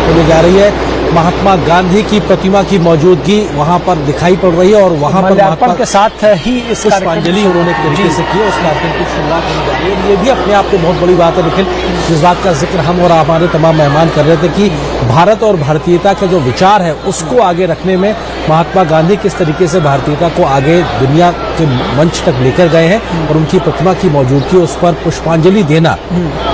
होने जा रही है। महात्मा गांधी की प्रतिमा की मौजूदगी वहां पर दिखाई पड़ रही है और वहां पर महात्मा के साथ ही इस पुष्पांजलि उन्होंने एक तरीके से की। उस कार्यक्रम की शुरुआत होने जा रही है। ये भी अपने आप में बहुत बड़ी बात है। लेकिन जिस बात का जिक्र हम और हमारे तमाम मेहमान कर रहे थे कि भारत और भारतीयता का जो विचार है उसको आगे रखने में महात्मा गांधी किस तरीके से भारतीयता को आगे दुनिया के मंच तक लेकर गए हैं और उनकी प्रतिमा की मौजूदगी, उस पर पुष्पांजलि देना,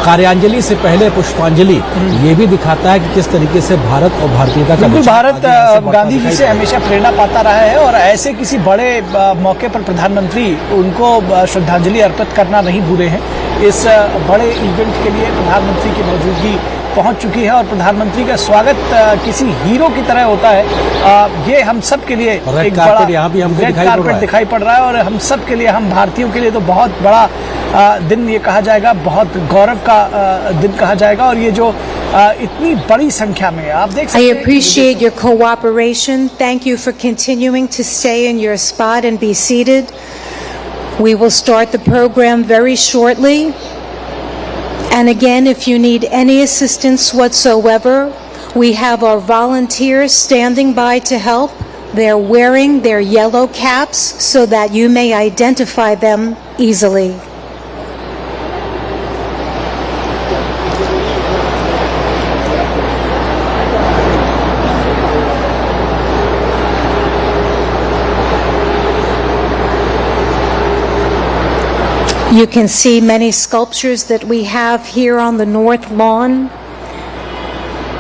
कार्यांजलि से पहले पुष्पांजलि, ये भी दिखाता है कि किस तरीके से भारत और भारतीयता का भारत गांधी जी से हमेशा प्रेरणा पाता रहा है और ऐसे किसी बड़े मौके पर प्रधानमंत्री उनको श्रद्धांजलि अर्पित करना नहीं भूले हैं। इस बड़े इवेंट के लिए प्रधानमंत्री की मौजूदगी पहुंच चुकी है और प्रधानमंत्री का स्वागत किसी हीरो की तरह होता है। ये हम सब के लिए एक बड़ा यहाँ भी हमको रेड कारपेट दिखाई पड़ रहा है और हम सब के लिए, हम भारतीयों के लिए तो बहुत बड़ा दिन ये कहा जाएगा, बहुत गौरव का दिन कहा जाएगा। और ये जो इतनी बड़ी संख्या में आप देख सकते हैं। I appreciate your cooperation. Thank you for continuing to stay in your spot and be seated. We will start the program very shortly. And again, if you need any assistance whatsoever, we have our volunteers standing by to help. They're wearing their yellow caps so that you may identify them easily. You can see many sculptures that we have here on the North Lawn.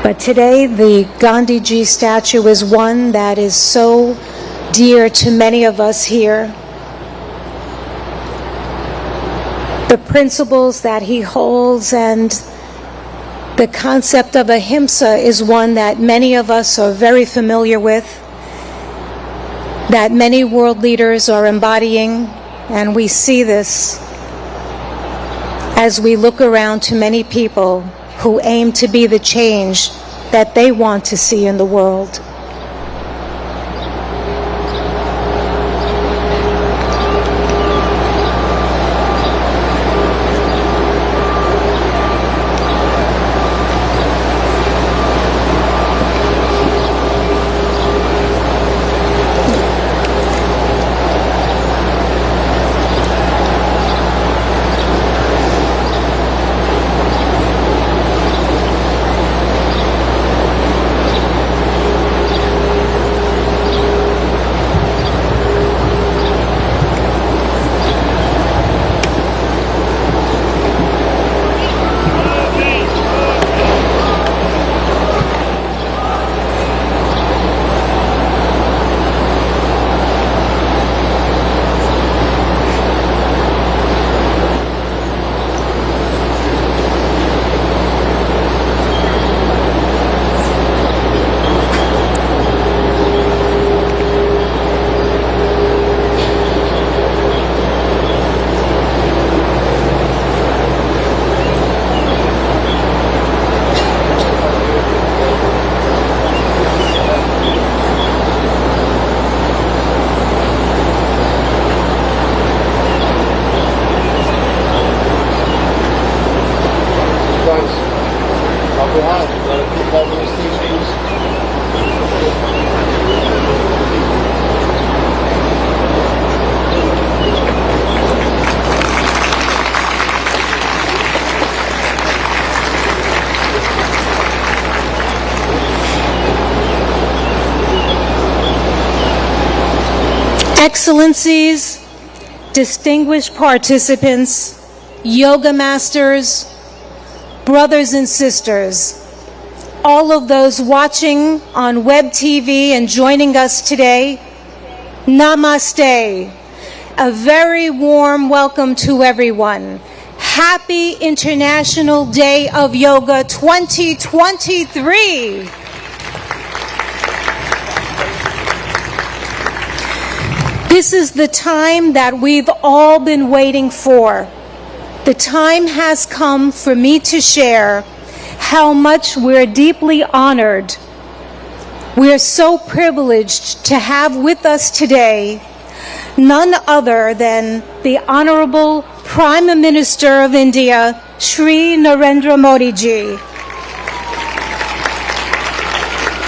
But today, the Gandhi Ji statue is one that is so dear to many of us here. The principles that he holds and the concept of ahimsa is one that many of us are very familiar with, that many world leaders are embodying, and we see this as we look around to many people who aim to be the change that they want to see in the world. Excellencies, distinguished participants, yoga masters, brothers and sisters, all of those watching on web TV and joining us today, namaste. A very warm welcome to everyone. Happy International Day of Yoga 2023. This is the time that we've all been waiting for. The time has come for me to share how much we're deeply honored. We're so privileged to have with us today none other than the Honorable Prime Minister of India, Shri Narendra Modi ji.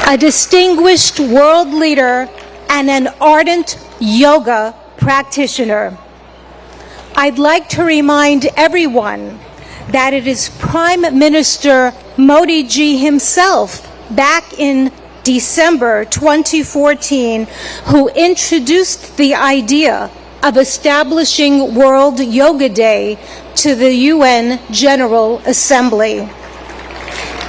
a distinguished world leader, and an ardent yoga practitioner. I'd like to remind everyone that it is Prime Minister Modi ji himself back in December 2014 who introduced the idea of establishing World Yoga Day to the UN General Assembly.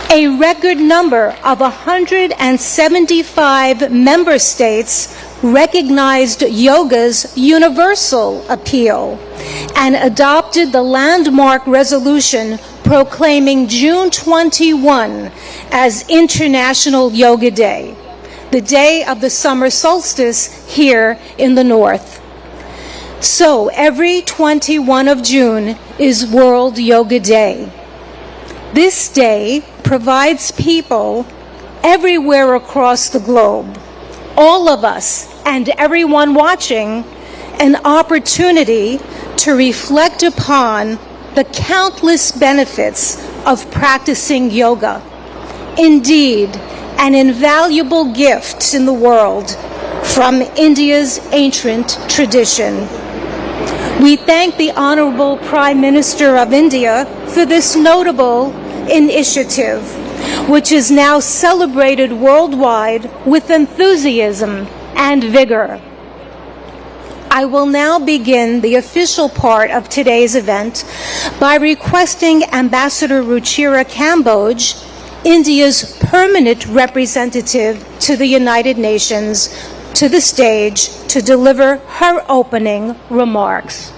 A record number of 175 member states recognized yoga's universal appeal and adopted the landmark resolution proclaiming June 21 as International Yoga Day, the day of the summer solstice here in the north. So every 21 of June is World Yoga Day. This day provides people everywhere across the globe, all of us and everyone watching, an opportunity to reflect upon the countless benefits of practicing yoga. Indeed, an invaluable gift in the world from India's ancient tradition. We thank the Honorable Prime Minister of India for this notable initiative, which is now celebrated worldwide with enthusiasm and vigor. I will now begin the official part of today's event by requesting Ambassador Ruchira Kamboj, India's permanent representative to the United Nations, to the stage to deliver her opening remarks.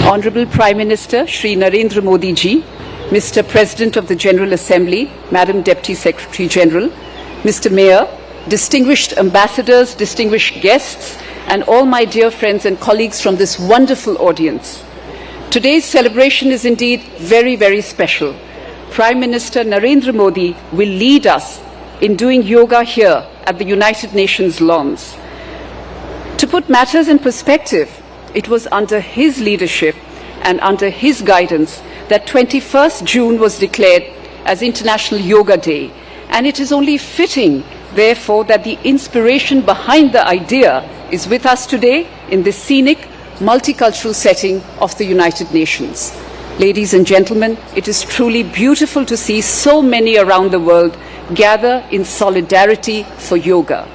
Honorable Prime Minister Shri Narendra Modi ji, Mr. President of the General Assembly, Madam Deputy Secretary General, Mr. Mayor, distinguished ambassadors, distinguished guests, and all my dear friends and colleagues from this wonderful audience. Today's celebration is indeed very, very special. Prime Minister Narendra Modi will lead us in doing yoga here at the United Nations lawns. To put matters in perspective, it was under his leadership and under his guidance that 21st June was declared as International Yoga Day, and it is only fitting, therefore, that the inspiration behind the idea is with us today in this scenic, multicultural setting of the United Nations. Ladies and gentlemen, it is truly beautiful to see so many around the world gather in solidarity for yoga.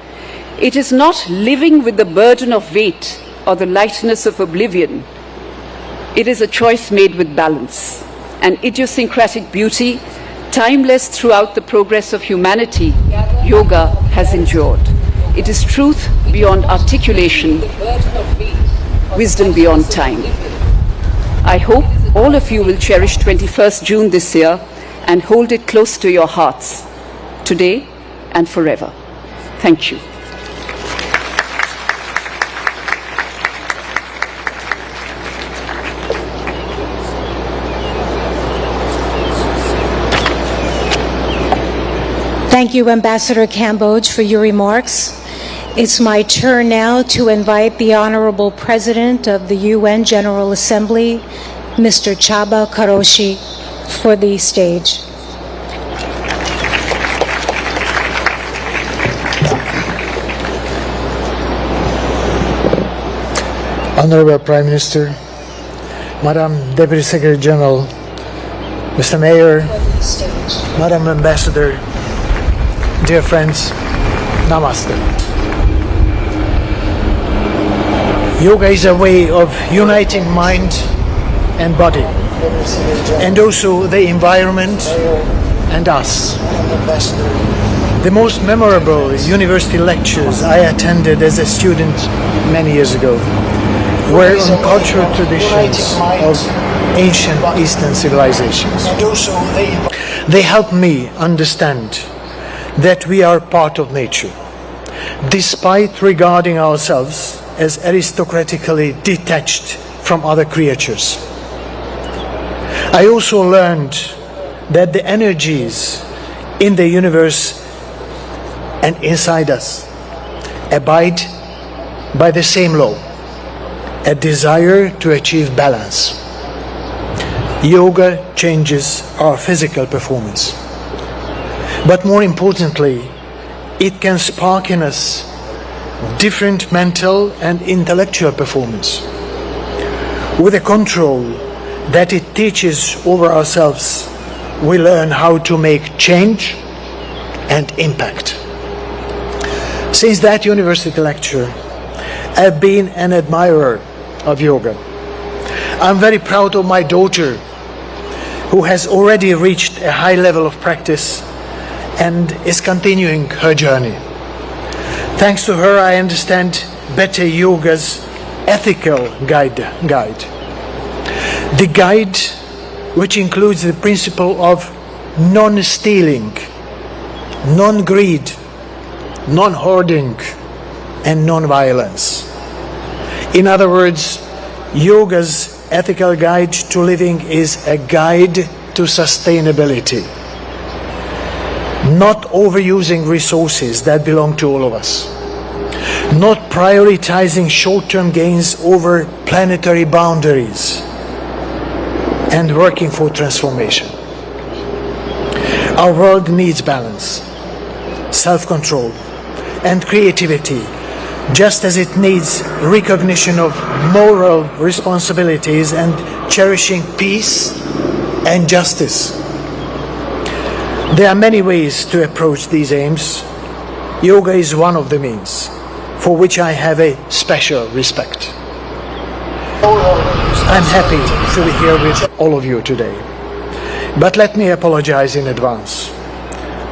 It is not living with the burden of weight or the lightness of oblivion. It is a choice made with balance, an idiosyncratic beauty, timeless throughout the progress of humanity. Yoga has endured. It is truth beyond articulation, wisdom beyond time. I hope all of you will cherish 21st June this year and hold it close to your hearts, today and forever. Thank you. Thank you, Ambassador Kamboj, for your remarks. It's my turn now to invite the Honorable President of the UN General Assembly, Mr. Chaba Karoshi, for the stage. Honorable Prime Minister, Madam Deputy Secretary General, Mr. Mayor, Madam Ambassador, dear friends, Namaste. Yoga is a way of uniting mind and body, and also the environment and us. The most memorable university lectures I attended as a student many years ago were on cultural traditions of ancient Eastern civilizations. They helped me understand that we are part of nature, despite regarding ourselves as aristocratically detached from other creatures. I also learned that the energies in the universe and inside us abide by the same law. a desire to achieve balance. Yoga changes our physical performance. But more importantly, it can spark in us different mental and intellectual performance. With the control that it teaches over ourselves, we learn how to make change and impact. Since that university lecture, I've been an admirer of yoga. I'm very proud of my daughter, who has already reached a high level of practice and is continuing her journey. Thanks to her, I understand better yoga's ethical guide. The guide, which includes the principle of non-stealing, non-greed, non-hoarding, and non-violence. In other words, yoga's ethical guide to living is a guide to sustainability, not overusing resources that belong to all of us, not prioritizing short-term gains over planetary boundaries, and working for transformation. Our world needs balance, self-control, and creativity, just as it needs recognition of moral responsibilities and cherishing peace and justice. There are many ways to approach these aims. Yoga is one of the means, for which I have a special respect. I'm happy to be here with all of you today. But let me apologize in advance.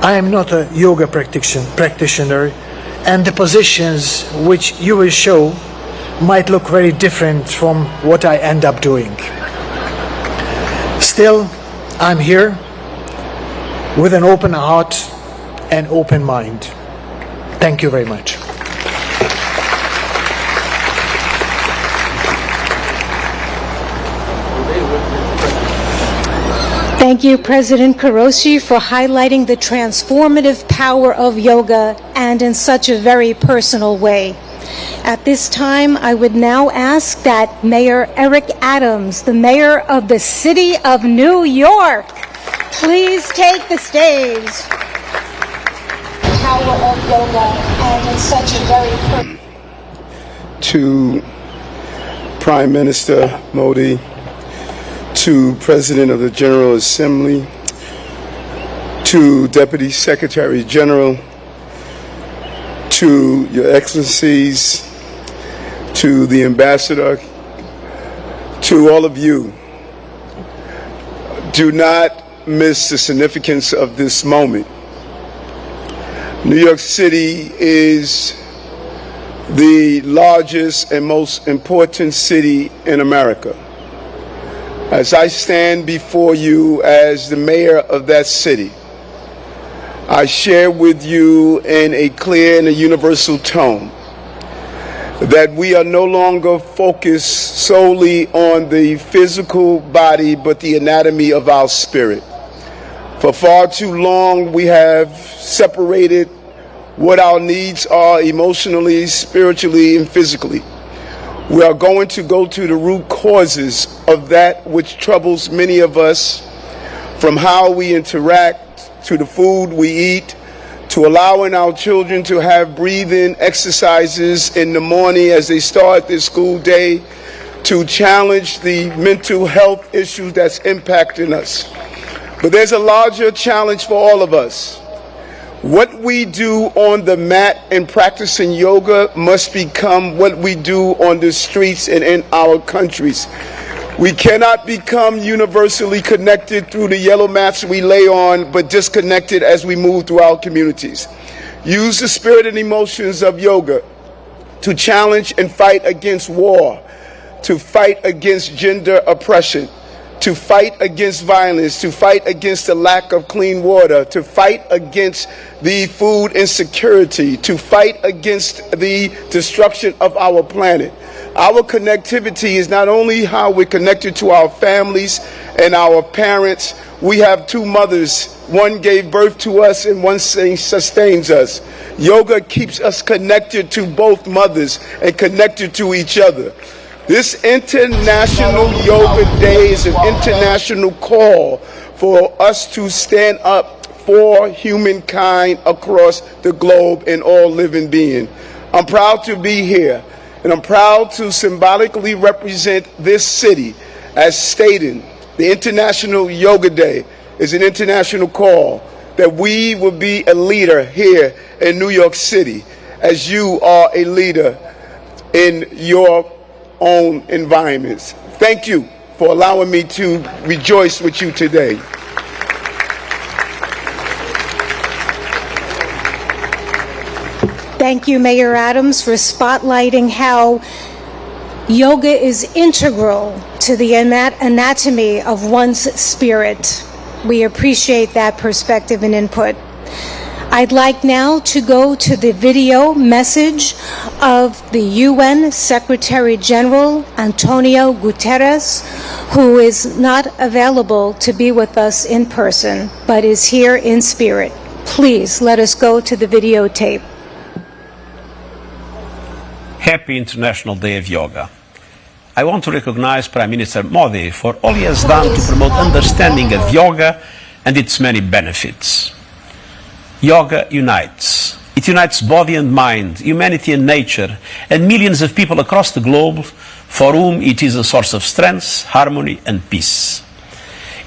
I am not a yoga practitioner, and the positions which you will show might look very different from what I end up doing. Still, I'm here with an open heart and open mind. Thank you very much. Thank you, President Karoshi, for highlighting the transformative power of yoga and in such a very personal way. At this time, I would now ask that Mayor Eric Adams, the mayor of the city of New York, please take the stage. Power of yoga and in such a very to Prime Minister Modi, to President of the General Assembly, to Deputy Secretary General, to Your Excellencies, to the Ambassador, to all of you, do not miss the significance of this moment. New York City is the largest and most important city in America. As I stand before you as the mayor of that city, I share with you in a clear and a universal tone that we are no longer focused solely on the physical body, but the anatomy of our spirit. For far too long, we have separated what our needs are emotionally, spiritually, and physically. We are going to go to the root causes of that which troubles many of us, from how we interact, to the food we eat, to allowing our children to have breathing exercises in the morning as they start their school day, to challenge the mental health issues that's impacting us. But there's a larger challenge for all of us. What we do on the mat and practicing yoga must become what we do on the streets and in our countries. We cannot become universally connected through the yellow mats we lay on, but disconnected as we move through our communities. Use the spirit and emotions of yoga to challenge and fight against war, to fight against gender oppression, to fight against violence, to fight against the lack of clean water, to fight against the food insecurity, to fight against the destruction of our planet. Our connectivity is not only how we're connected to our families and our parents. We have two mothers. One gave birth to us and one sustains us. Yoga keeps us connected to both mothers and connected to each other. This International Yoga Day is an international call for us to stand up for humankind across the globe and all living beings. I'm proud to be here, and I'm proud to symbolically represent this city as stating the International Yoga Day is an international call that we will be a leader here in New York City, as you are a leader in your own environments. Thank you for allowing me to rejoice with you today. Thank you, Mayor Adams, for spotlighting how yoga is integral to the anatomy of one's spirit. We appreciate that perspective and input. I'd like now to go to the video message of the UN Secretary General Antonio Guterres, who is not available to be with us in person, but is here in spirit. Please let us go to the videotape. Happy International Day of Yoga. I want to recognize Prime Minister Modi for all he has done to promote understanding of yoga and its many benefits. Yoga unites. It unites body and mind, humanity and nature, and millions of people across the globe for whom it is a source of strength, harmony and peace.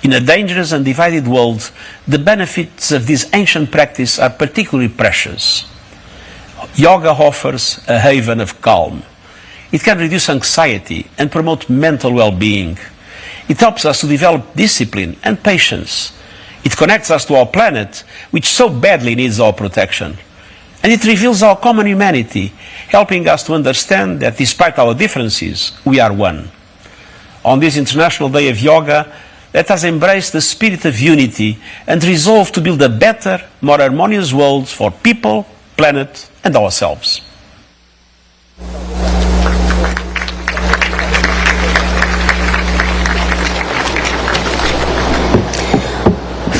In a dangerous and divided world, the benefits of this ancient practice are particularly precious. Yoga offers a haven of calm. It can reduce anxiety and promote mental well-being. It helps us to develop discipline and patience. It connects us to our planet, which so badly needs our protection. And it reveals our common humanity, helping us to understand that despite our differences, we are one. On this International Day of Yoga, let us embrace the spirit of unity and resolve to build a better, more harmonious world for people, planet, and ourselves.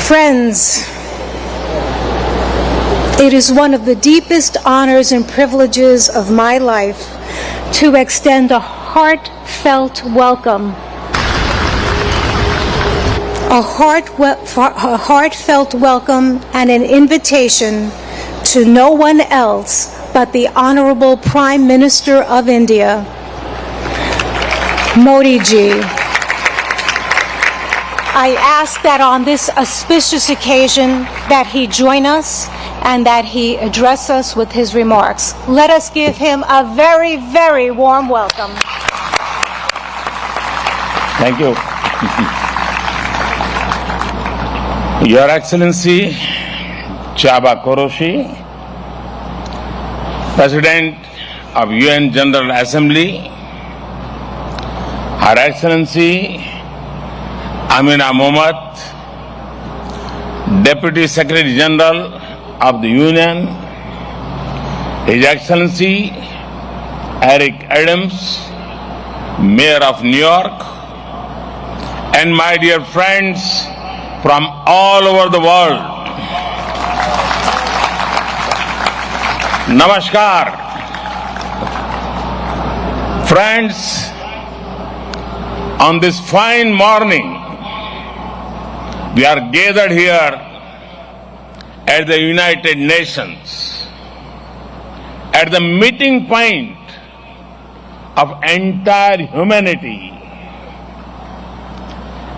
Friends, it is one of the deepest honors and privileges of my life to extend a heartfelt welcome. A heartfelt welcome and an invitation to no one else but the Honorable Prime Minister of India, Modi ji. I ask that on this auspicious occasion that he join us and that he address us with his remarks. Let us give him a very, very warm welcome. Thank you. Your Excellency Chaba Koroshi, President of UN General Assembly, Her Excellency Amina Mohammed, Deputy Secretary General of the Union, His Excellency Eric Adams, Mayor of New York, and my dear friends from all over the world. Namaskar. Friends, on this fine morning, we are gathered here at the United Nations, at the meeting point of entire humanity.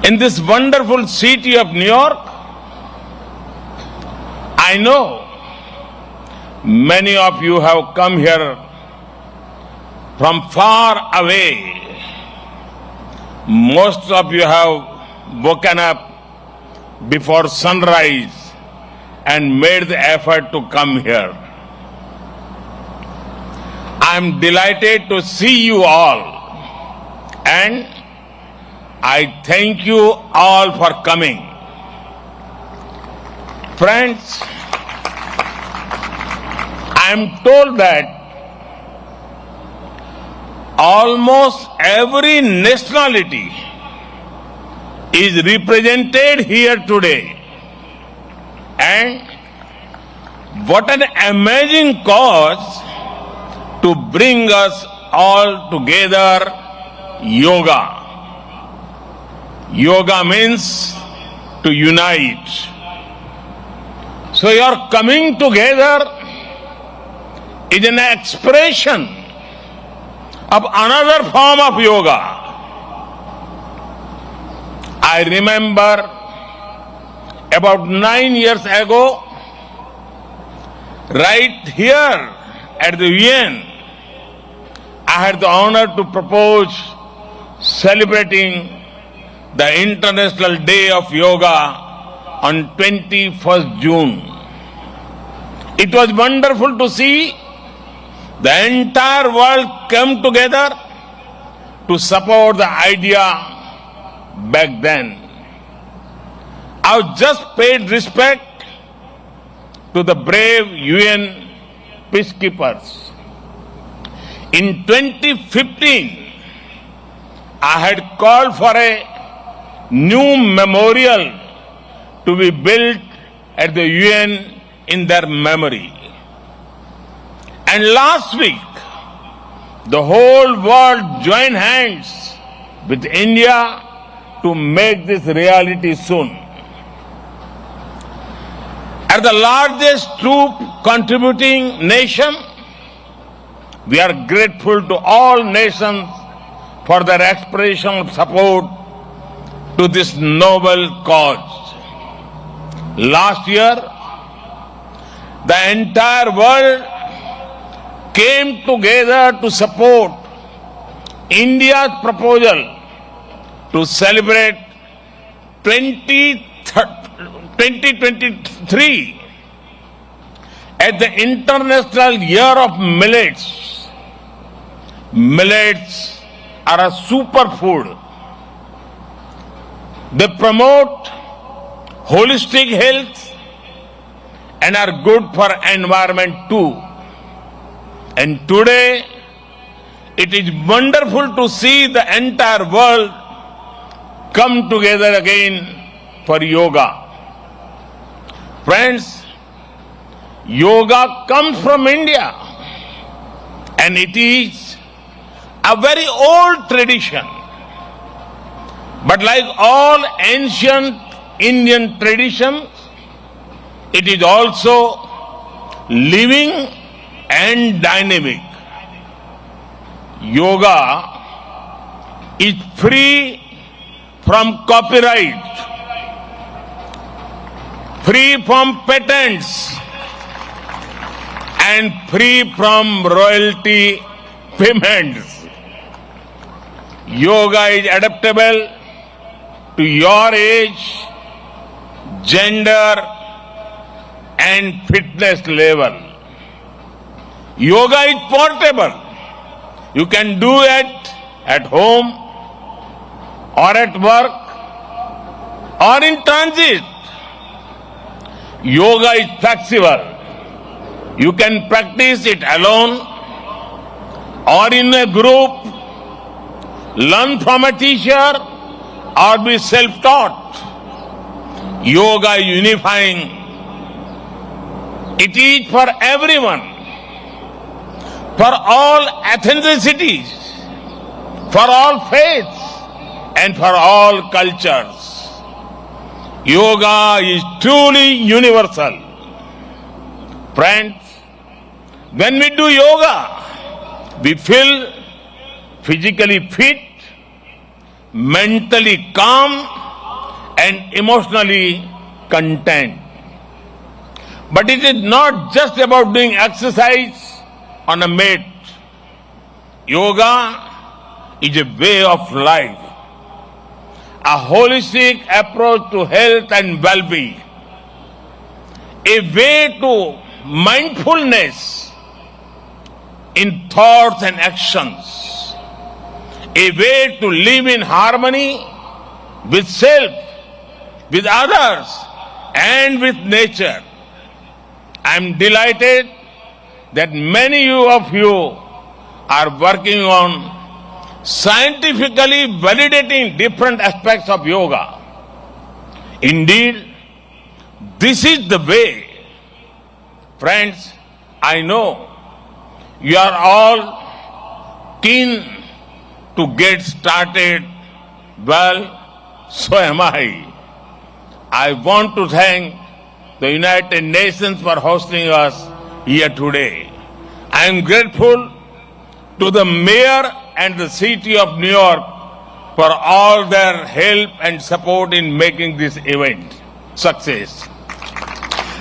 In this wonderful city of New York, I know many of you have come here from far away. Most of you have woken up before sunrise and made the effort to come here. I am delighted to see you all, and I thank you all for coming. Friends, I am told that almost every nationality is represented here today. And what an amazing cause to bring us all together yoga. Yoga means to unite. So your coming together is an expression of another form of yoga. I remember about 9 years ago, right here at the UN, I had the honor to propose celebrating the International Day of Yoga on 21st June. It was wonderful to see the entire world come together to support the idea back then. I just paid respect to the brave UN peacekeepers. In 2015, I had called for a new memorial to be built at the UN in their memory. And last week, the whole world joined hands with India to make this reality soon. As the largest troop contributing nation, we are grateful to all nations for their expression of support to this noble cause. Last year, the entire world came together to support India's proposal to celebrate 2023 as the International Year of Millets. Millets are a superfood. They promote holistic health and are good for environment too. And today, it is wonderful to see the entire world come together again for yoga. Friends, yoga comes from India, and it is a very old tradition. But like all ancient Indian traditions, it is also living and dynamic. Yoga is free from copyright, free from patents, and free from royalty payments. Yoga is adaptable to your age, gender, and fitness level. Yoga is portable. You can do it at home or at work or in transit. Yoga is flexible. You can practice it alone or in a group, learn from a teacher or be self-taught. Yoga is unifying. It is for everyone, for all ethnicities, for all faiths, and for all cultures. Yoga is truly universal. Friends, when we do yoga, we feel physically fit, mentally calm, and emotionally content. But it is not just about doing exercise on a mat. Yoga is a way of life, a holistic approach to health and well-being, a way to mindfulness in thoughts and actions, a way to live in harmony with self, with others, and with nature. I am delighted that many of you are working on scientifically validating different aspects of yoga. Indeed, this is the way. Friends, I know you are all keen to get started, well, so am I. I want to thank the United Nations for hosting us here today. I am grateful to the mayor and the city of New York for all their help and support in making this event success.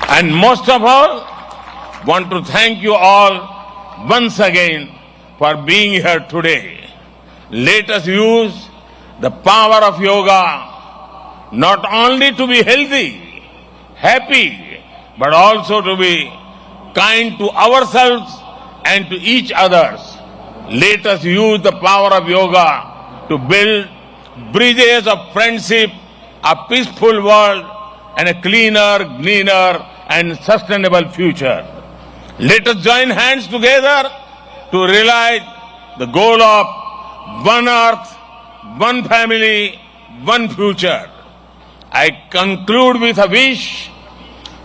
And most of all, want to thank you all once again for being here today. Let us use the power of yoga not only to be healthy, happy, but also to be kind to ourselves and to each others. Let us use the power of yoga to build bridges of friendship, a peaceful world, and a cleaner, greener, and sustainable future. Let us join hands together to realize the goal of one earth, one family, one future. I conclude with a wish.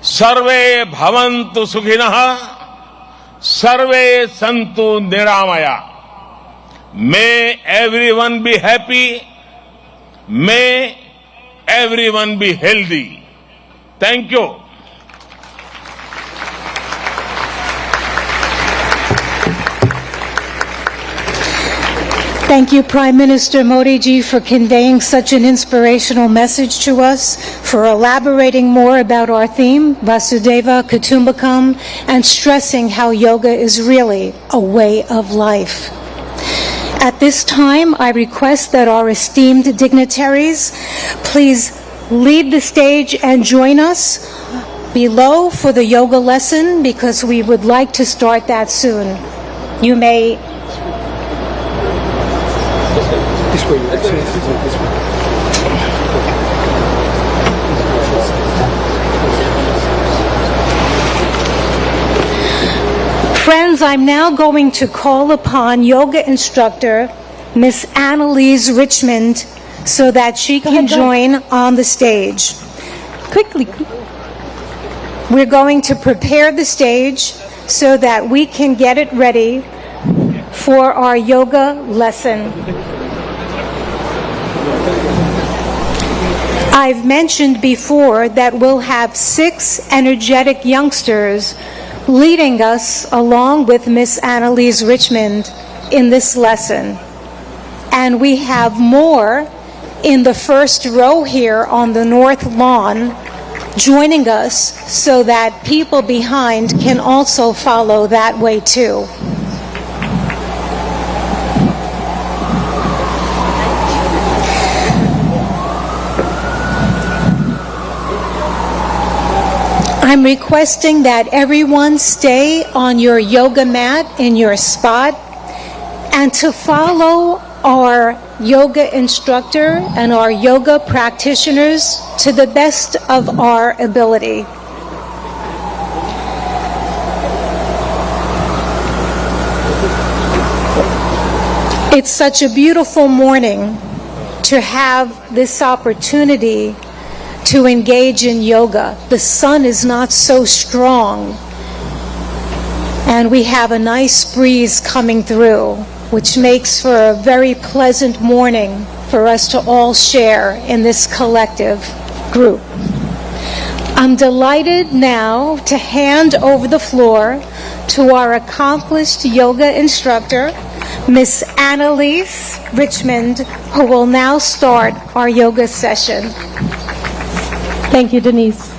Sarve bhavantu sukhinah, sarve santu niramaya. May everyone be happy. May everyone be healthy. Thank you. Thank you, Prime Minister Modi ji, for conveying such an inspirational message to us, for elaborating more about our theme, Vasudeva Kutumbakam, and stressing how yoga is really a way of life. At this time, I request that our esteemed dignitaries please leave the stage and join us below for the yoga lesson, because we would like to start that soon. You may Friends, I'm now going to call upon yoga instructor Miss Annalise Richmond so that she can join on the stage. Quickly. We're going to prepare the stage so that we can get it ready for our yoga lesson. I've mentioned before that we'll have 6 energetic youngsters leading us along with Miss Annalise Richmond in this lesson. And we have more in the first row here on the north lawn joining us so that people behind can also follow that way too. I'm requesting that everyone stay on your yoga mat in your spot and to follow our yoga instructor and our yoga practitioners to the best of our ability. It's such a beautiful morning to have this opportunity to engage in yoga. The sun is not so strong, and we have a nice breeze coming through, which makes for a very pleasant morning for us to all share in this collective group. I'm delighted now to hand over the floor to our accomplished yoga instructor, Miss Annalise Richmond, who will now start our yoga session. Thank you, Denise.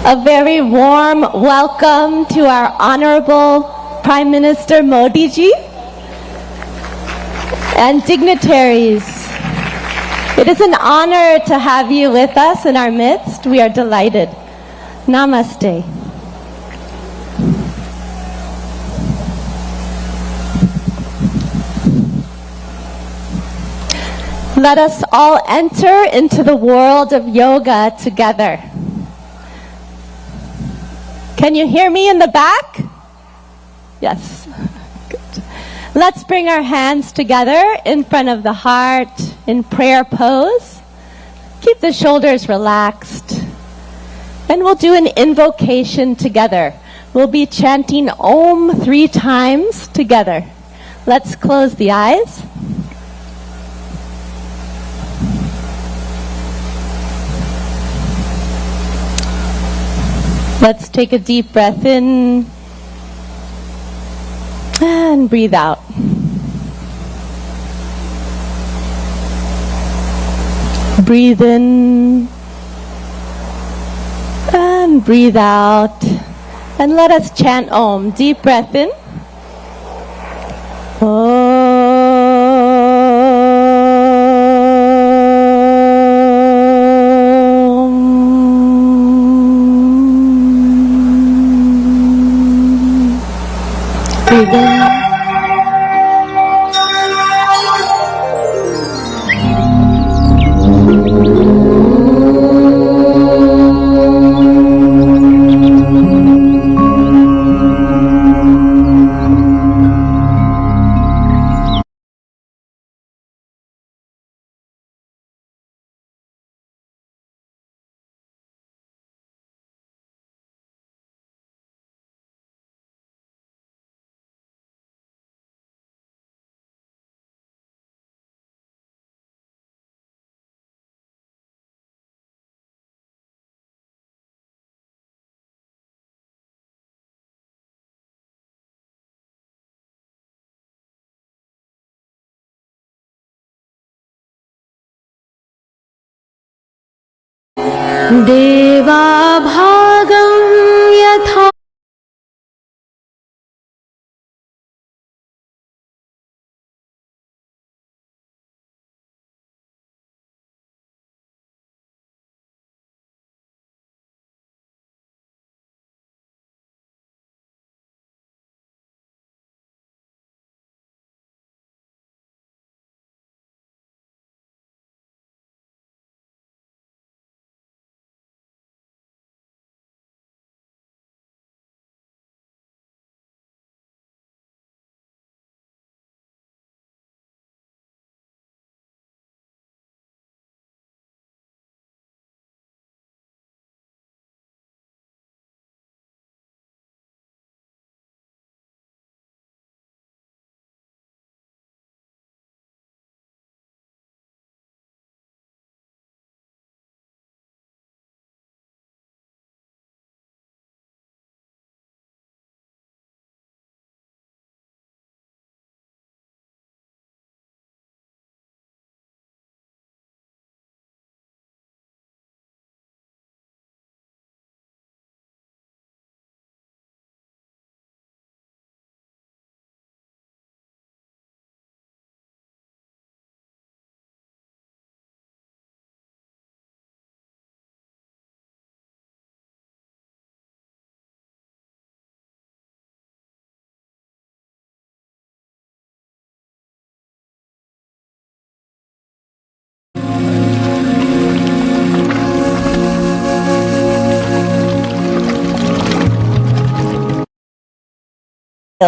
A very warm welcome to our Honorable Prime Minister Modi ji and dignitaries. It is an honor to have you with us in our midst. We are delighted. Namaste. Let us all enter into the world of yoga together. Can you hear me in the back? Yes. Good. Let's bring our hands together in front of the heart in prayer pose. Keep the shoulders relaxed. And we'll do an invocation together. We'll be chanting Om 3 times together. Let's close the eyes. Let's take a deep breath in and breathe out. Breathe in and breathe out. And let us chant Om. Deep breath in. Breathe in. देवा भागं यथा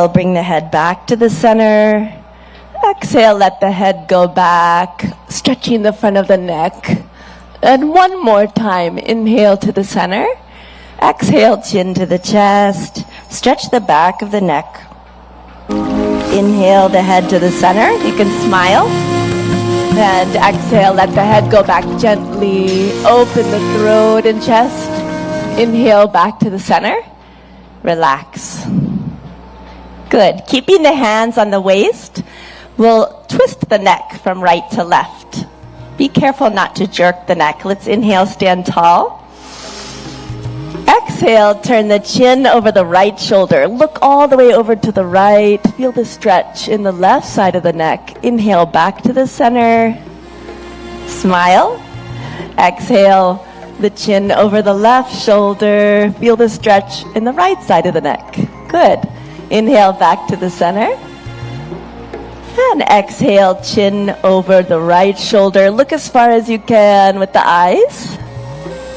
bring the head back to the center. Exhale, let the head go back, stretching the front of the neck. And one more time, inhale to the center. Exhale, chin to the chest. Stretch the back of the neck. Inhale the head to the center. You can smile. And exhale, let the head go back gently. Open the throat and chest. Inhale back to the center. Relax. Good. Keeping the hands on the waist, we'll twist the neck from right to left. Be careful not to jerk the neck. Let's inhale, stand tall. Exhale, turn the chin over the right shoulder. Look all the way over to the right. Feel the stretch in the left side of the neck. Inhale back to the center. Smile. Exhale, the chin over the left shoulder. Feel the stretch in the right side of the neck. Good. Inhale back to the center. And exhale, chin over the right shoulder. Look as far as you can with the eyes.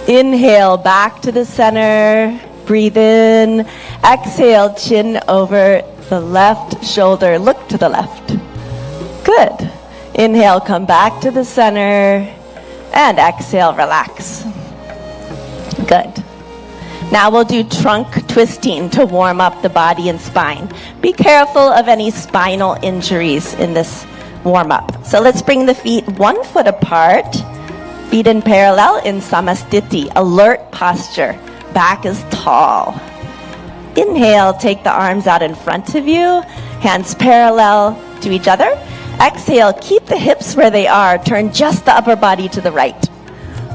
Inhale back to the center. Breathe in. Exhale, chin over the left shoulder. Look to the left. Good. Inhale, come back to the center. And exhale, relax. Good. Now we'll do trunk twisting to warm up the body and spine. Be careful of any spinal injuries in this warm up. So let's bring the feet 1 foot apart, feet in parallel in Samastiti, alert posture. back is tall. Inhale, take the arms out in front of you, hands parallel to each other. Exhale, keep the hips where they are. Turn just the upper body to the right.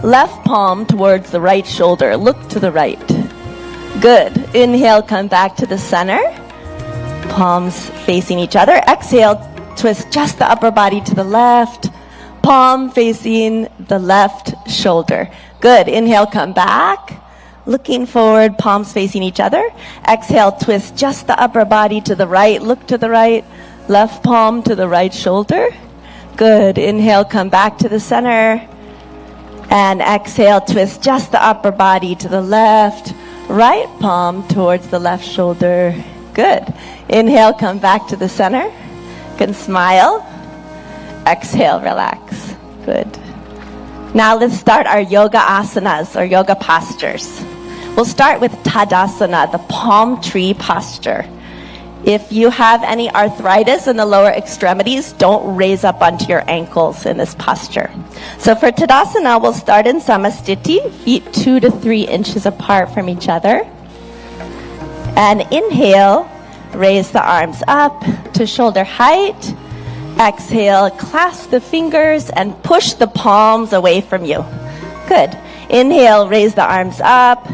Left palm towards the right shoulder. Look to the right. Good. Inhale, come back to the center. Palms facing each other. Exhale, twist just the upper body to the left. Palm facing the left shoulder. Good. Inhale, come back. Looking forward, palms facing each other. Exhale, twist just the upper body to the right. Look to the right. Left palm to the right shoulder. Good. Inhale, come back to the center. And exhale, twist just the upper body to the left. Right palm towards the left shoulder. Good. Inhale, come back to the center. You can smile. Exhale, relax. Good. Now let's start our yoga asanas, or yoga postures. We'll start with Tadasana, the palm tree posture. If you have any arthritis in the lower extremities, don't raise up onto your ankles in this posture. So for Tadasana, we'll start in Samastiti, feet 2 to 3 inches apart from each other. And inhale, raise the arms up to shoulder height. Exhale, clasp the fingers and push the palms away from you. Good. Inhale, raise the arms up.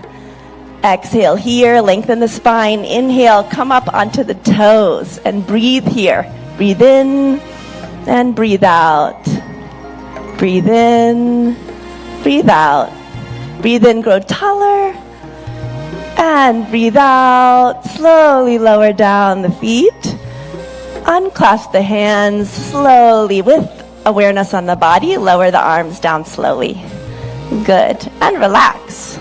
Exhale here, lengthen the spine. Inhale, come up onto the toes and breathe here. Breathe in and breathe out. Breathe in, breathe out. Breathe in, grow taller. And breathe out. Slowly lower down the feet. Unclasp the hands slowly with awareness on the body. Lower the arms down slowly. Good. And relax.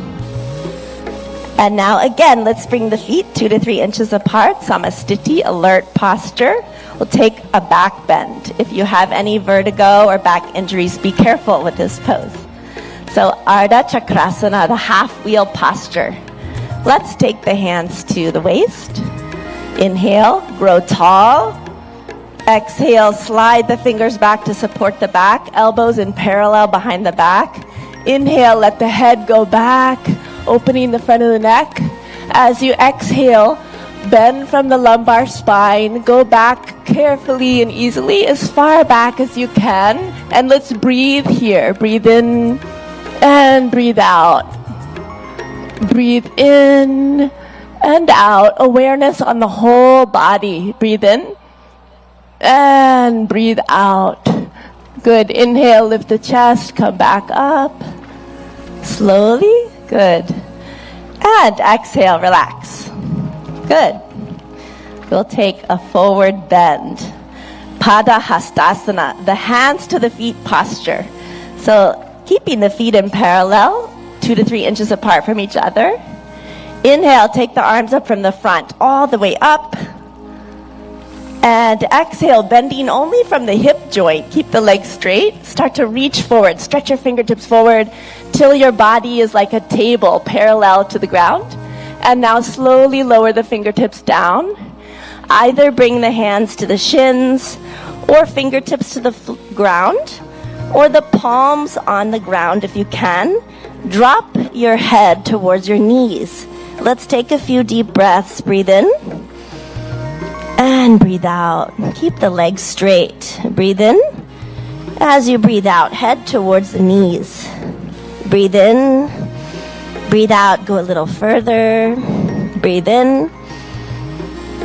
And now again, let's bring the feet 2 to 3 inches apart. Samastiti, alert posture. We'll take a back bend. If you have any vertigo or back injuries, be careful with this pose. So Ardha Chakrasana, the half wheel posture. Let's take the hands to the waist. Inhale, grow tall. Exhale, slide the fingers back to support the back. Elbows in parallel behind the back. Inhale, let the head go back, opening the front of the neck. As you exhale, bend from the lumbar spine. Go back carefully and easily as far back as you can. And let's breathe here. Breathe in and breathe out. Breathe in and out. Awareness on the whole body. Breathe in and breathe out. Good. Inhale, lift the chest, come back up. Slowly. Good. And exhale, relax. Good. We'll take a forward bend. Pada Hastasana, the hands to the feet posture. So keeping the feet in parallel, 2 to 3 inches apart from each other. Inhale, take the arms up from the front, all the way up. And exhale, bending only from the hip joint. Keep the legs straight. Start to reach forward. Stretch your fingertips forward till your body is like a table parallel to the ground. And now slowly lower the fingertips down. Either bring the hands to the shins or fingertips to the ground, or the palms on the ground if you can. Drop your head towards your knees. Let's take a few deep breaths. Breathe in and breathe out. Keep the legs straight. Breathe in. As you breathe out, head towards the knees. Breathe in. Breathe out. Go a little further. Breathe in.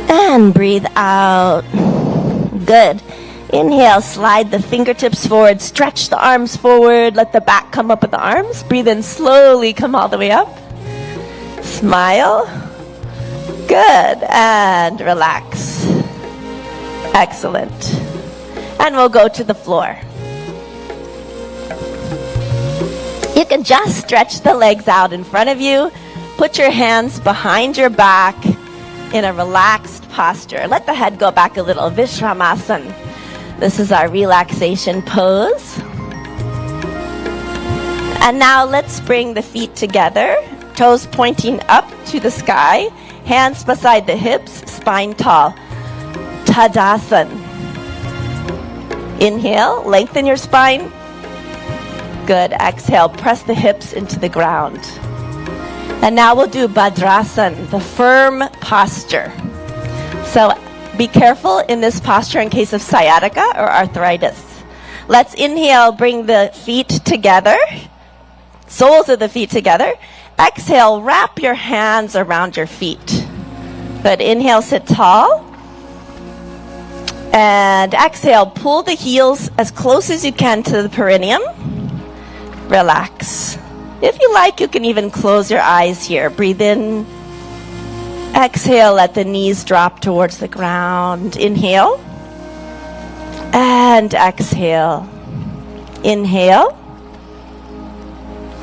And breathe out. Good. Inhale, slide the fingertips forward. Stretch the arms forward. Let the back come up with the arms. Breathe in slowly. Come all the way up. Smile. Good. And relax. Excellent. And we'll go to the floor. You can just stretch the legs out in front of you. Put your hands behind your back in a relaxed posture. Let the head go back a little. Vishramasana. This is our relaxation pose. And now let's bring the feet together. Toes pointing up to the sky. Hands beside the hips. Spine tall. Tadasana. Inhale, lengthen your spine. Good. Exhale, press the hips into the ground. And now we'll do Bhadrasana, the firm posture. So be careful in this posture in case of sciatica or arthritis. Let's inhale, bring the feet together, soles of the feet together. Exhale, wrap your hands around your feet. Good. Inhale, sit tall. And exhale, pull the heels as close as you can to the perineum. Relax. If you like, you can even close your eyes here. Breathe in. Exhale, let the knees drop towards the ground. Inhale. And exhale. Inhale.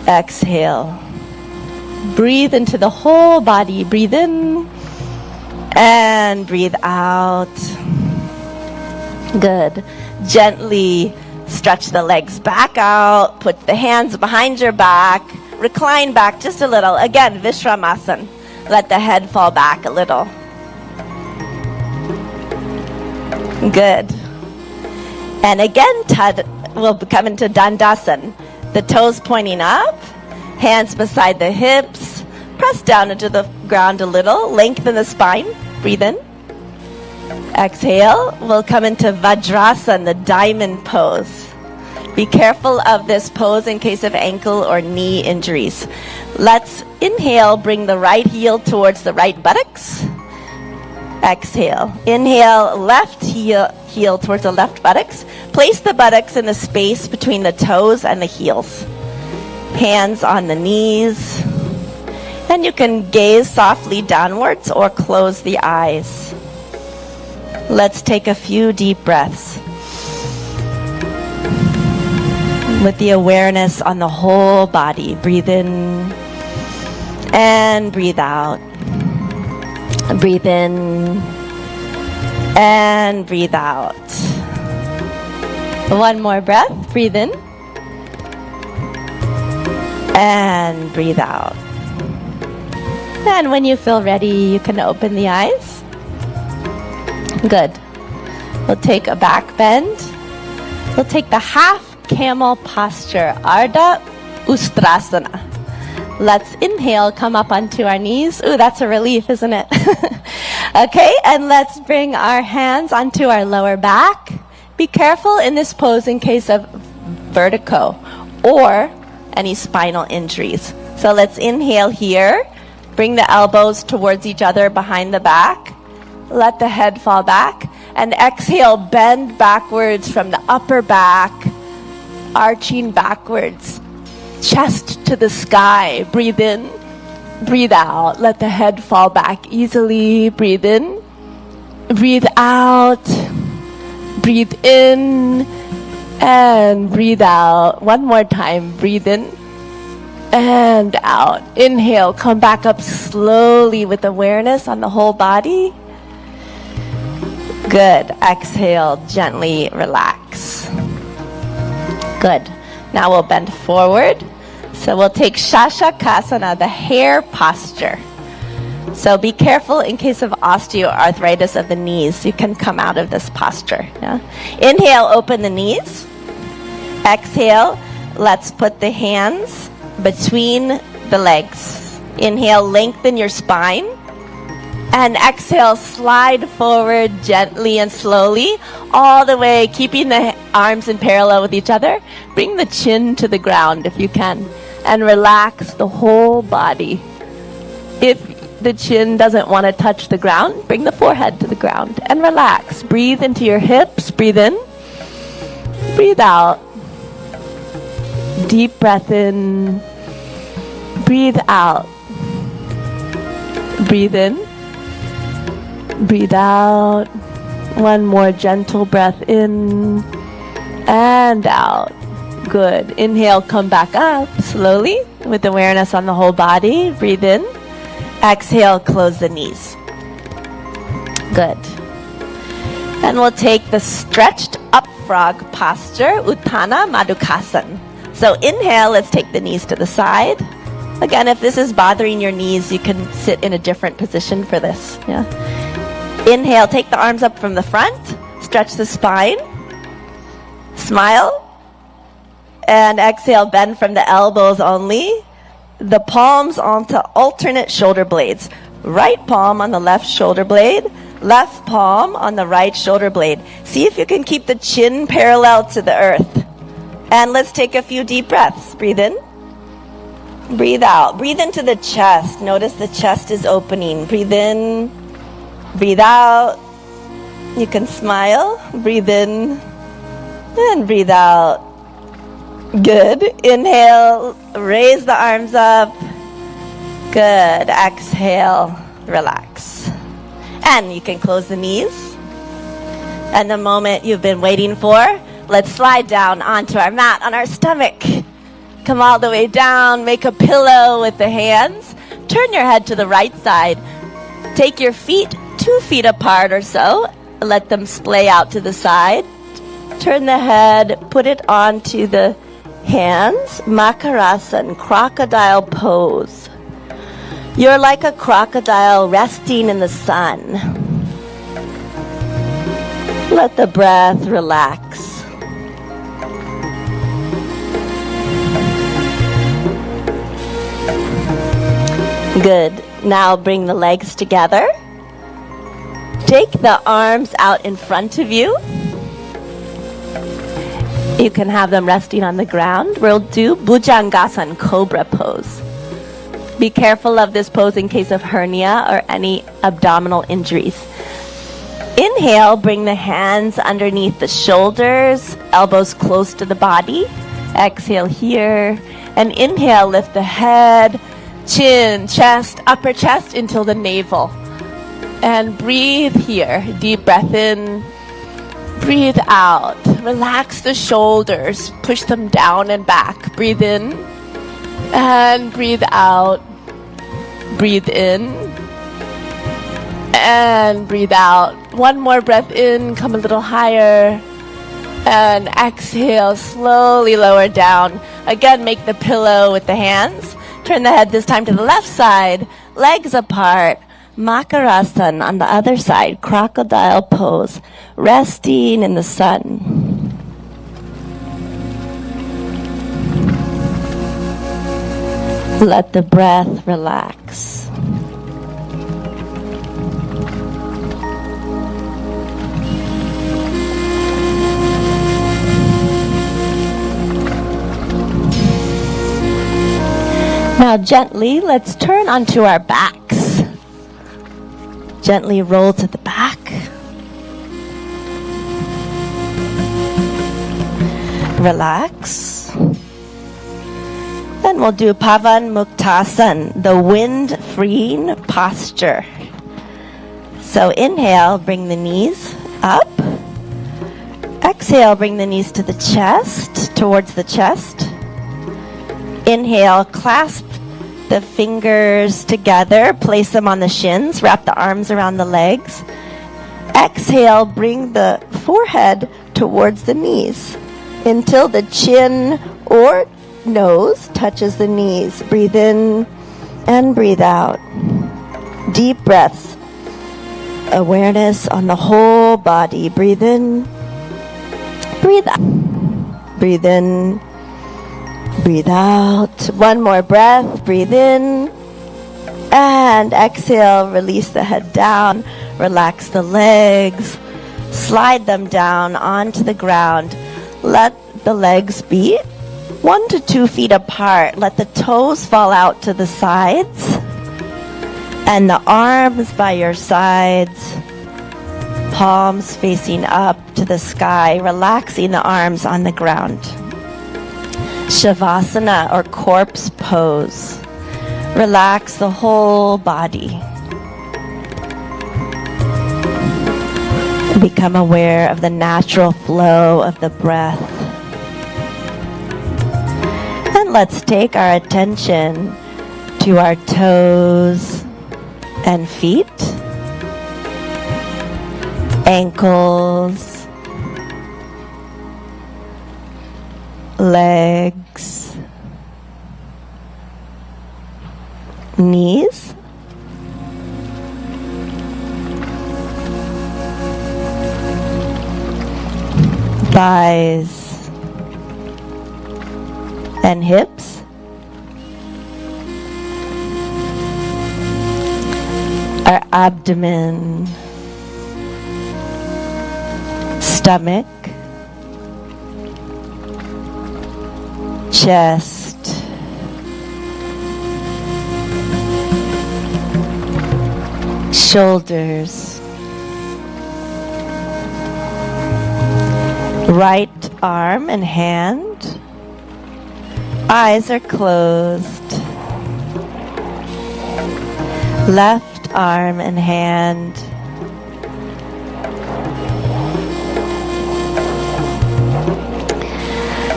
Exhale. Breathe into the whole body. Breathe in. And breathe out. Good. Gently stretch the legs back out. Put the hands behind your back. Recline back just a little. Again, Vishramasana. Let the head fall back a little. Good. And again, we'll come into Dandasana. The toes pointing up. Hands beside the hips. Press down into the ground a little. Lengthen the spine. Breathe in. Exhale. We'll come into Vajrasana, the diamond pose. Be careful of this pose in case of ankle or knee injuries. Let's inhale, bring the right heel towards the right buttocks. Exhale. Inhale, left heel towards the left buttocks. Place the buttocks in the space between the toes and the heels. Hands on the knees. And you can gaze softly downwards or close the eyes. Let's take a few deep breaths. With the awareness on the whole body. Breathe in and breathe out. Breathe in and breathe out. One more breath. Breathe in and breathe out. And when you feel ready, you can open the eyes. Good. We'll take a back bend. We'll take the half camel posture, Ardha Ustrasana. Let's inhale, come up onto our knees. Ooh, that's a relief, isn't it? Okay, and let's bring our hands onto our lower back. Be careful in this pose in case of vertigo or any spinal injuries. So let's inhale here. Bring the elbows towards each other behind the back. Let the head fall back. And exhale, bend backwards from the upper back. Arching backwards, chest to the sky. Breathe in, breathe out. Let the head fall back easily. Breathe in, breathe out. Breathe in and breathe out. One more time. Breathe in and out. Inhale, come back up slowly with awareness on the whole body. Good. Exhale, gently relax. Good. Now we'll bend forward. So we'll take Shashakasana, the hare posture. So be careful in case of osteoarthritis of the knees. You can come out of this posture. Yeah? Inhale, open the knees. Exhale, let's put the hands between the legs. Inhale, lengthen your spine. And exhale, slide forward gently and slowly, all the way, keeping the arms in parallel with each other. Bring the chin to the ground if you can, and relax the whole body. If the chin doesn't want to touch the ground, bring the forehead to the ground and relax. Breathe into your hips. Breathe in. Breathe out. Deep breath in. Breathe out. Breathe in. Breathe out. One more gentle breath in and out. Good. Inhale, come back up slowly with awareness on the whole body. Breathe in. Exhale, close the knees. Good. And we'll take the stretched up frog posture, Uttana Madhukasana. So inhale, let's take the knees to the side. Again, if this is bothering your knees, you can sit in a different position for this. Yeah. Inhale, take the arms up from the front, stretch the spine, smile, and exhale, bend from the elbows only, the palms onto alternate shoulder blades. Right palm on the left shoulder blade, left palm on the right shoulder blade. See if you can keep the chin parallel to the earth. And let's take a few deep breaths. Breathe in. Breathe out. Breathe into the chest. Notice the chest is opening. Breathe in. Breathe out. You can smile. Breathe in. And breathe out. Good. Inhale. Raise the arms up. Good. Exhale. Relax. And you can close the knees. And the moment you've been waiting for, let's slide down onto our mat on our stomach. Come all the way down. Make a pillow with the hands. Turn your head to the right side. Take your feet 2 feet apart or so. Let them splay out to the side. Turn the head. Put it onto the hands. Makarasana, crocodile pose. You're like a crocodile resting in the sun. Let the breath relax. Good. Now bring the legs together. Take the arms out in front of you. You can have them resting on the ground. We'll do Bhujangasana, cobra pose. Be careful of this pose in case of hernia or any abdominal injuries. Inhale, bring the hands underneath the shoulders, elbows close to the body. Exhale here. And inhale, lift the head, chin, chest, upper chest until the navel. And breathe here. Deep breath in. Breathe out. Relax the shoulders. Push them down and back. Breathe in. And breathe out. Breathe in. And breathe out. One more breath in. Come a little higher. And exhale. Slowly lower down. Again, make the pillow with the hands. Turn the head this time to the left side. Legs apart. Makarasana on the other side. Crocodile pose. Resting in the sun. Let the breath relax. Now gently, let's turn onto our backs. Gently roll to the back. Relax. Then we'll do Pavan Muktasana, the wind-freeing posture. So inhale, bring the knees up. Exhale, bring the knees to the chest, towards the chest. Inhale, clasp the fingers together, place them on the shins, wrap the arms around the legs. Exhale, bring the forehead towards the knees until the chin or nose touches the knees. Breathe in and breathe out. Deep breaths. Awareness on the whole body. Breathe in, breathe out. Breathe in, breathe out. One more breath. Breathe in and exhale. Release the head down. Relax the legs. Slide them down onto the ground. Let the legs be 1 to 2 feet apart. Let the toes fall out to the sides. And the arms by your sides. Palms facing up to the sky. Relaxing the arms on the ground. Shavasana or corpse pose. Relax the whole body. Become aware of the natural flow of the breath. And let's take our attention to our toes and feet, ankles, legs, knees, thighs and hips, our abdomen, stomach, chest, shoulders, right arm and hand. Eyes are closed. Left arm and hand.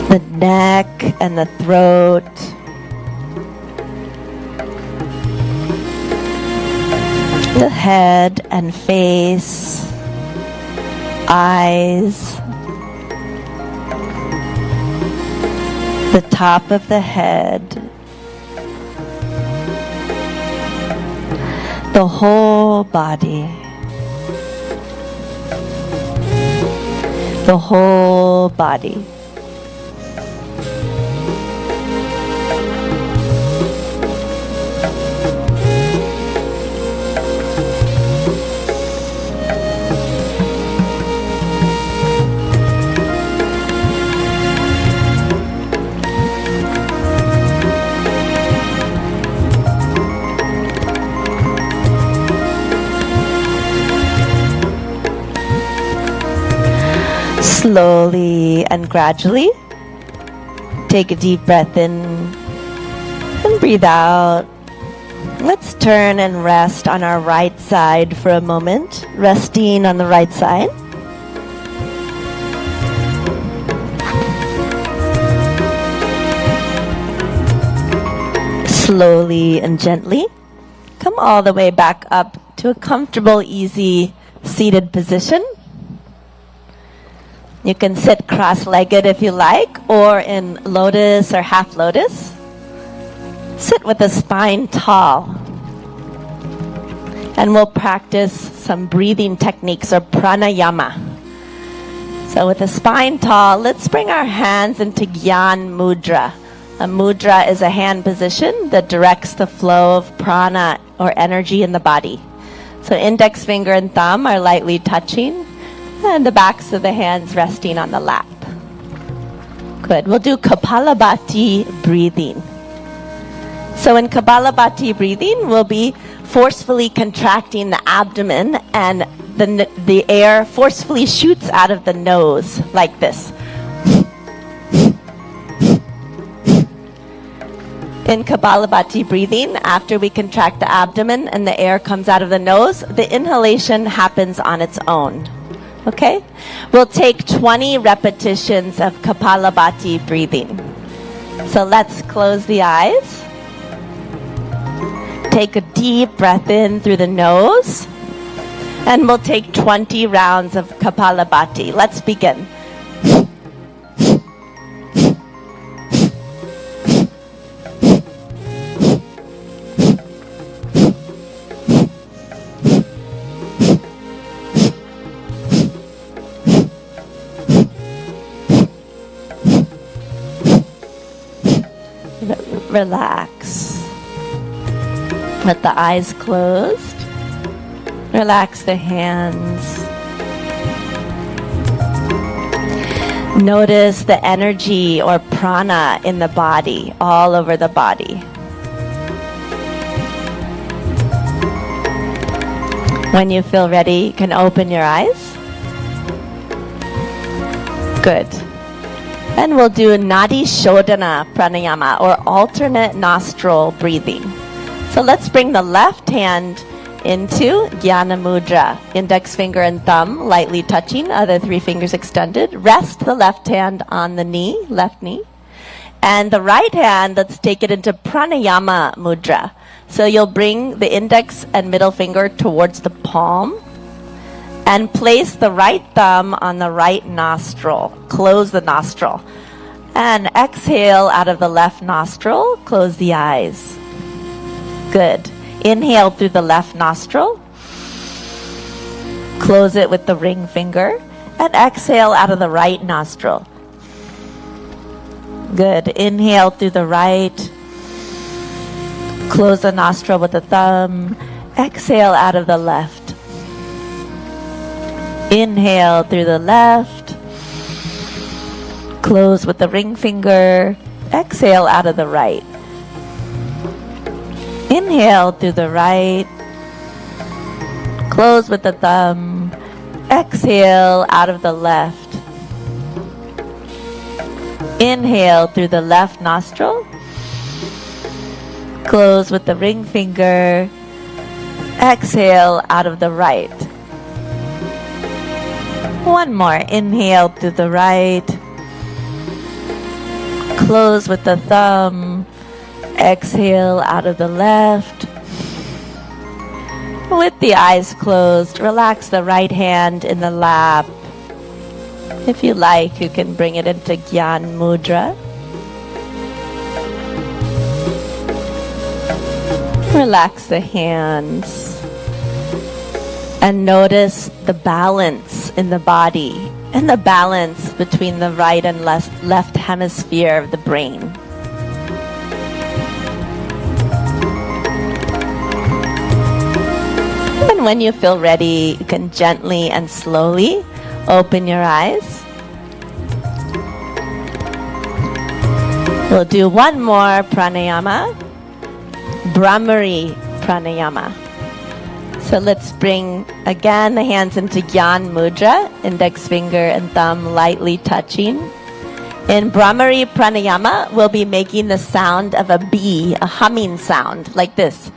The neck and the throat. The head and face. Eyes. The top of the head. The whole body. The whole body. Slowly and gradually, take a deep breath in and breathe out. Let's turn and rest on our right side for a moment, resting on the right side. Slowly and gently, come all the way back up to a comfortable, easy seated position. You can sit cross-legged if you like, or in lotus or half lotus. Sit with the spine tall. And we'll practice some breathing techniques or pranayama. So with the spine tall, let's bring our hands into Gyan Mudra. A mudra is a hand position that directs the flow of prana or energy in the body. So index finger and thumb are lightly touching, and the backs of the hands resting on the lap. Good. We'll do Kapalabhati breathing. So in Kapalabhati breathing, we'll be forcefully contracting the abdomen, and the air forcefully shoots out of the nose like this. In Kapalabhati breathing, after we contract the abdomen and the air comes out of the nose, the inhalation happens on its own. Okay? We'll take 20 repetitions of Kapalabhati breathing. So let's close the eyes. Take a deep breath in through the nose. And we'll take 20 rounds of Kapalabhati. Let's begin. Relax. Let the eyes closed. Relax the hands. Notice the energy or prana in the body, all over the body. When you feel ready, you can open your eyes. Good. And we'll do Nadi Shodhana Pranayama, or alternate nostril breathing. So let's bring the left hand into Jnana Mudra. Index finger and thumb lightly touching, other three fingers extended. Rest the left hand on the knee, left knee. And the right hand, let's take it into Pranayama Mudra. So you'll bring the index and middle finger towards the palm. And place the right thumb on the right nostril. Close the nostril. And exhale out of the left nostril. Close the eyes. Good. Inhale through the left nostril. Close it with the ring finger. And exhale out of the right nostril. Good. Inhale through the right. Close the nostril with the thumb. Exhale out of the left. Inhale through the left. Close with the ring finger. Exhale out of the right. Inhale through the right. Close with the thumb. Exhale out of the left. Inhale through the left nostril. Close with the ring finger. Exhale out of the right. One more. Inhale through the right. Close with the thumb. Exhale out of the left. With the eyes closed, relax the right hand in the lap. If you like, you can bring it into Gyan Mudra. Relax the hands. And notice the balance in the body and the balance between the right and left hemisphere of the brain. And when you feel ready, you can gently and slowly open your eyes. We'll do one more pranayama, Brahmari pranayama. So let's bring again the hands into Gyan Mudra, index finger and thumb lightly touching. In Brahmari pranayama, we'll be making the sound of a bee, a humming sound like this.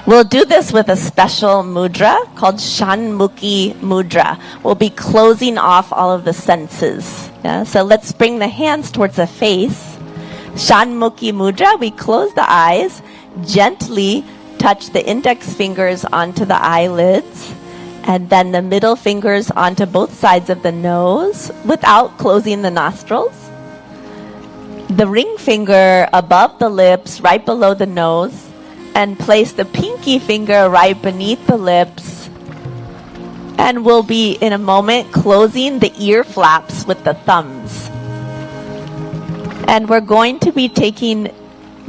We'll do this with a special mudra called Shanmukhi mudra. We'll be closing off all of the senses. Yeah? So let's bring the hands towards the face. Shanmukhi mudra, we close the eyes, gently touch the index fingers onto the eyelids, and then the middle fingers onto both sides of the nose without closing the nostrils. The ring finger above the lips, right below the nose, and place the pinky finger right beneath the lips. And we'll be, in a moment, closing the ear flaps with the thumbs. And we're going to be taking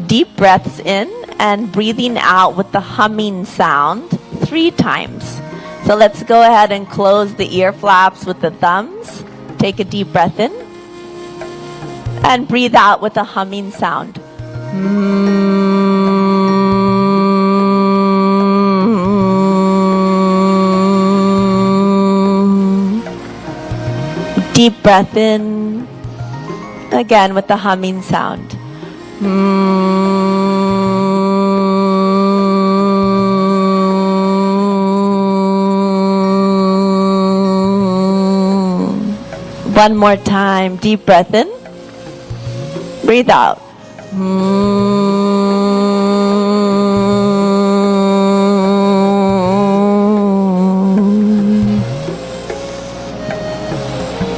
deep breaths in and breathing out with the humming sound 3 times. So let's go ahead and close the ear flaps with the thumbs. Take a deep breath in. And breathe out with a humming sound. Deep breath in. Again with the humming sound. One more time. Deep breath in. Breathe out.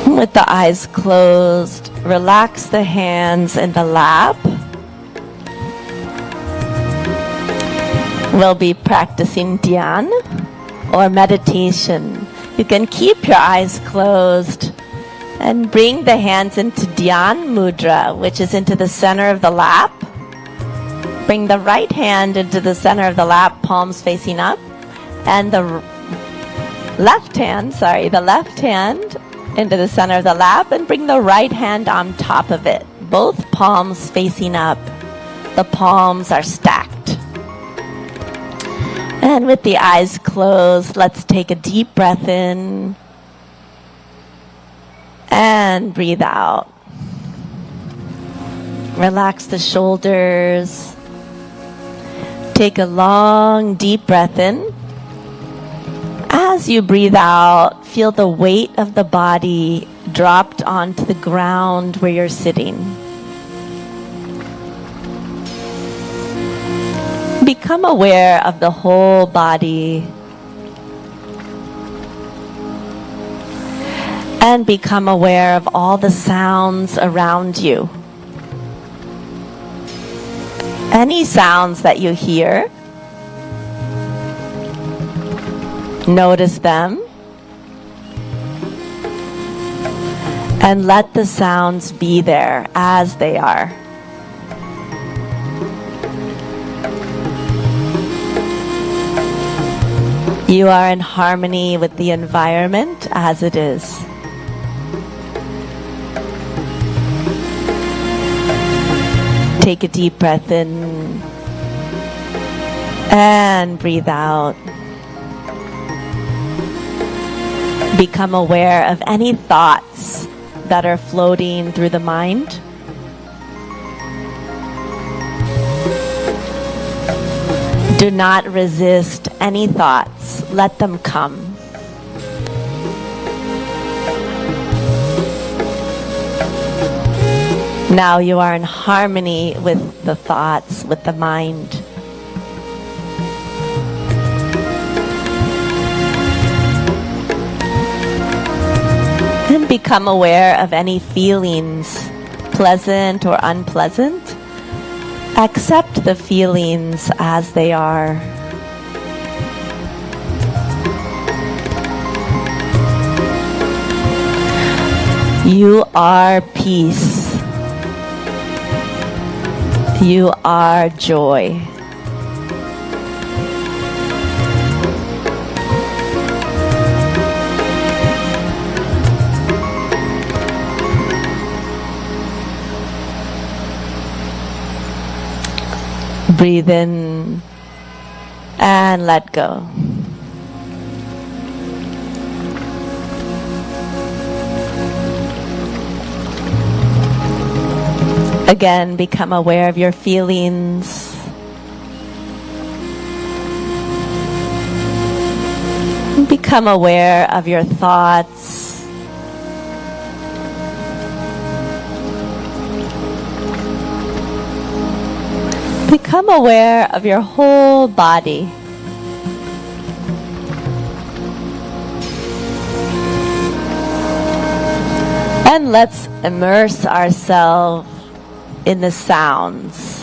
With the eyes closed, relax the hands in the lap. We'll be practicing dhyan or meditation. You can keep your eyes closed and bring the hands into Dhyan Mudra, which is into the center of the lap. Bring the right hand into the center of the lap, palms facing up. And the left hand into the center of the lap, and bring the right hand on top of it. Both palms facing up. The palms are stacked. And with the eyes closed, let's take a deep breath in. And breathe out. Relax the shoulders. Take a long, deep breath in. As you breathe out, feel the weight of the body dropped onto the ground where you're sitting. Become aware of the whole body. And become aware of all the sounds around you. Any sounds that you hear, notice them. And let the sounds be there as they are. You are in harmony with the environment as it is. Take a deep breath in and breathe out. Become aware of any thoughts that are floating through the mind. Do not resist any thoughts. Let them come. Now you are in harmony with the thoughts, with the mind. And become aware of any feelings, pleasant or unpleasant. Accept the feelings as they are. You are peace. You are joy. Breathe in and let go. Again, become aware of your feelings. Become aware of your thoughts. Become aware of your whole body. And let's immerse ourselves in the sounds.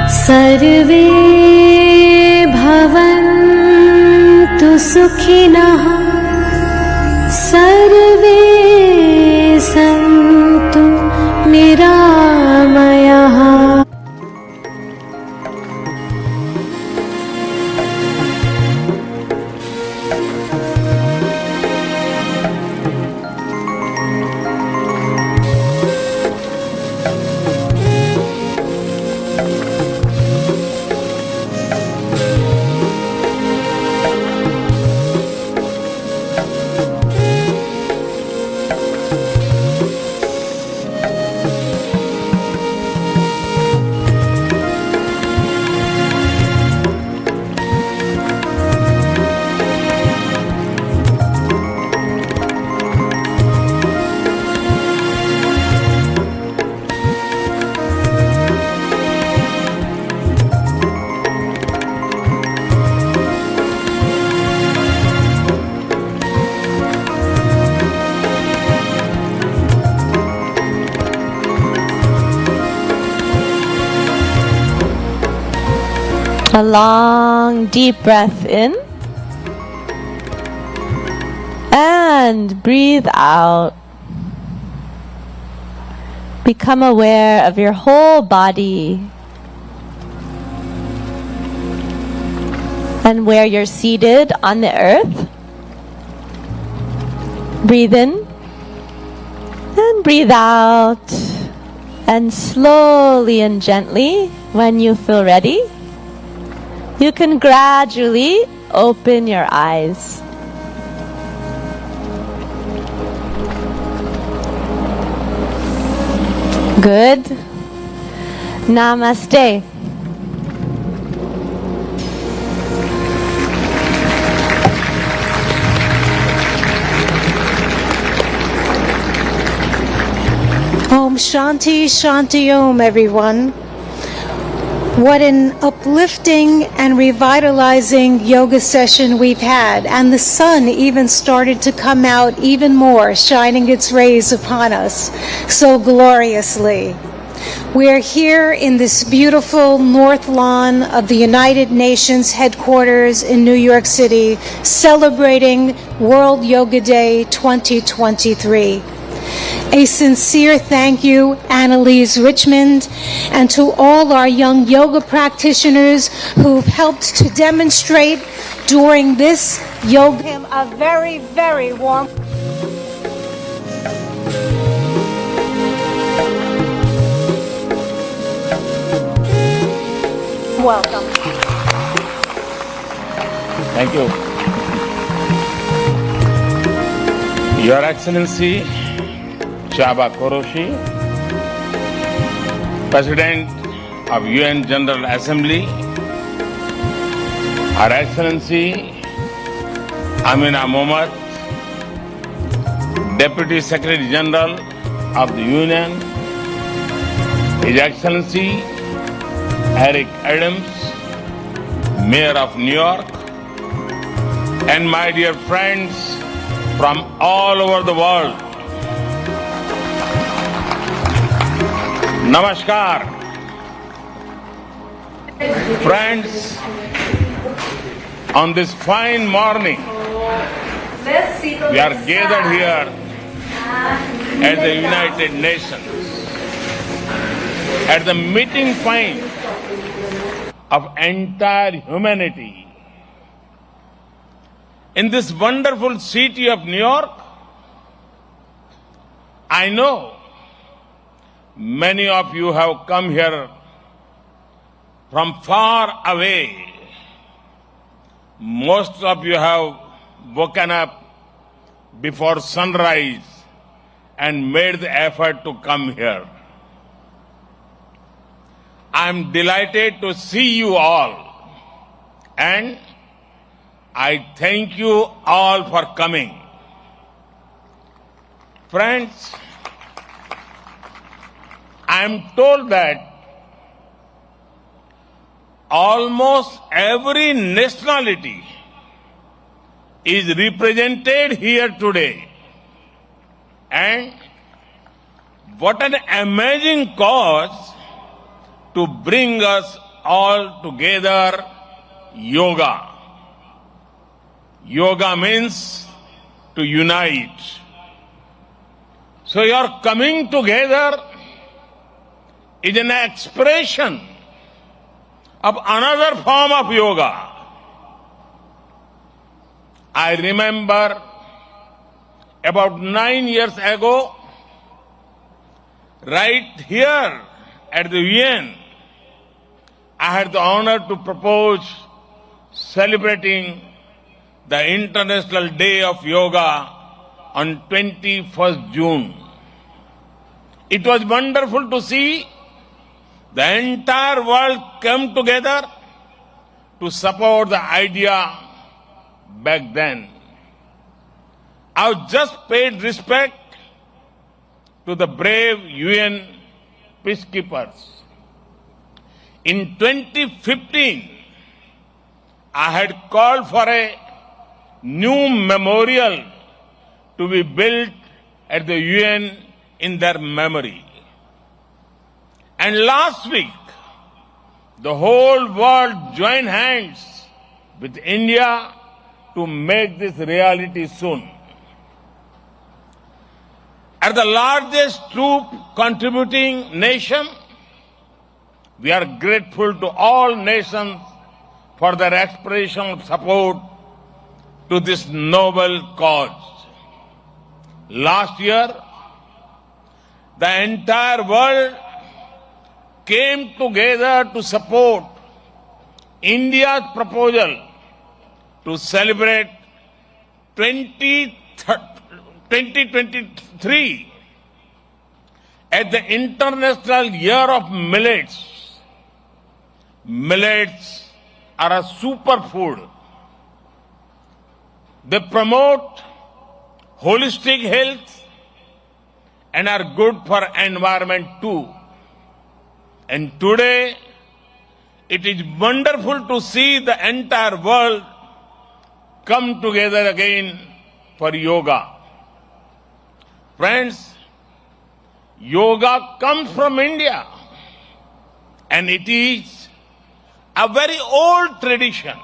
सर्वे भवन्तु सुखिनः सर्वे सन्तु निरामयाः. A long, deep breath in and breathe out. Become aware of your whole body and where you're seated on the earth. Breathe in and breathe out, and slowly and gently, when you feel ready, you can gradually open your eyes. Good. Namaste. Om Shanti Shanti Om, everyone. What an uplifting and revitalizing yoga session we've had. And the sun even started to come out even more, shining its rays upon us so gloriously. We are here in this beautiful North Lawn of the United Nations headquarters in New York City, celebrating World Yoga Day 2023. A sincere thank you, Annalise Richmond, and to all our young yoga practitioners who've helped to demonstrate during this yoga. A very, very warm welcome. Thank you. Your Excellency, Shaba Qureshi, President of UN General Assembly, Her Excellency Amina Mohammed, Deputy Secretary General of the Union, His Excellency Eric Adams, Mayor of New York, and my dear friends from all over the world. Namaskar. Friends, on this fine morning, we are gathered here at the United Nations, at the meeting point of entire humanity. In this wonderful city of New York, I know many of you have come here from far away. Most of you have woken up before sunrise and made the effort to come here. I am delighted to see you all, and I thank you all for coming. Friends, I am told that almost every nationality is represented here today. And what an amazing cause to bring us all together, yoga. Yoga means to unite. So your coming together is an expression of another form of yoga. I remember about 9 years ago, right here at the UN, I had the honor to propose celebrating the International Day of Yoga on 21st June. It was wonderful to see the entire world come together to support the idea back then. I just paid respect to the brave UN peacekeepers. In 2015, I had called for a new memorial to be built at the UN in their memory. And last week, the whole world joined hands with India to make this reality soon. As the largest troop contributing nation, we are grateful to all nations for their expression of support to this noble cause. Last year, the entire world came together to support India's proposal to celebrate 2023 as the International Year of Millets. Millets are a superfood. They promote holistic health and are good for environment too. And today, it is wonderful to see the entire world come together again for yoga. Friends, yoga comes from India. And it is a very old tradition.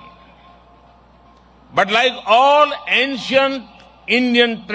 But like all ancient Indian traditions,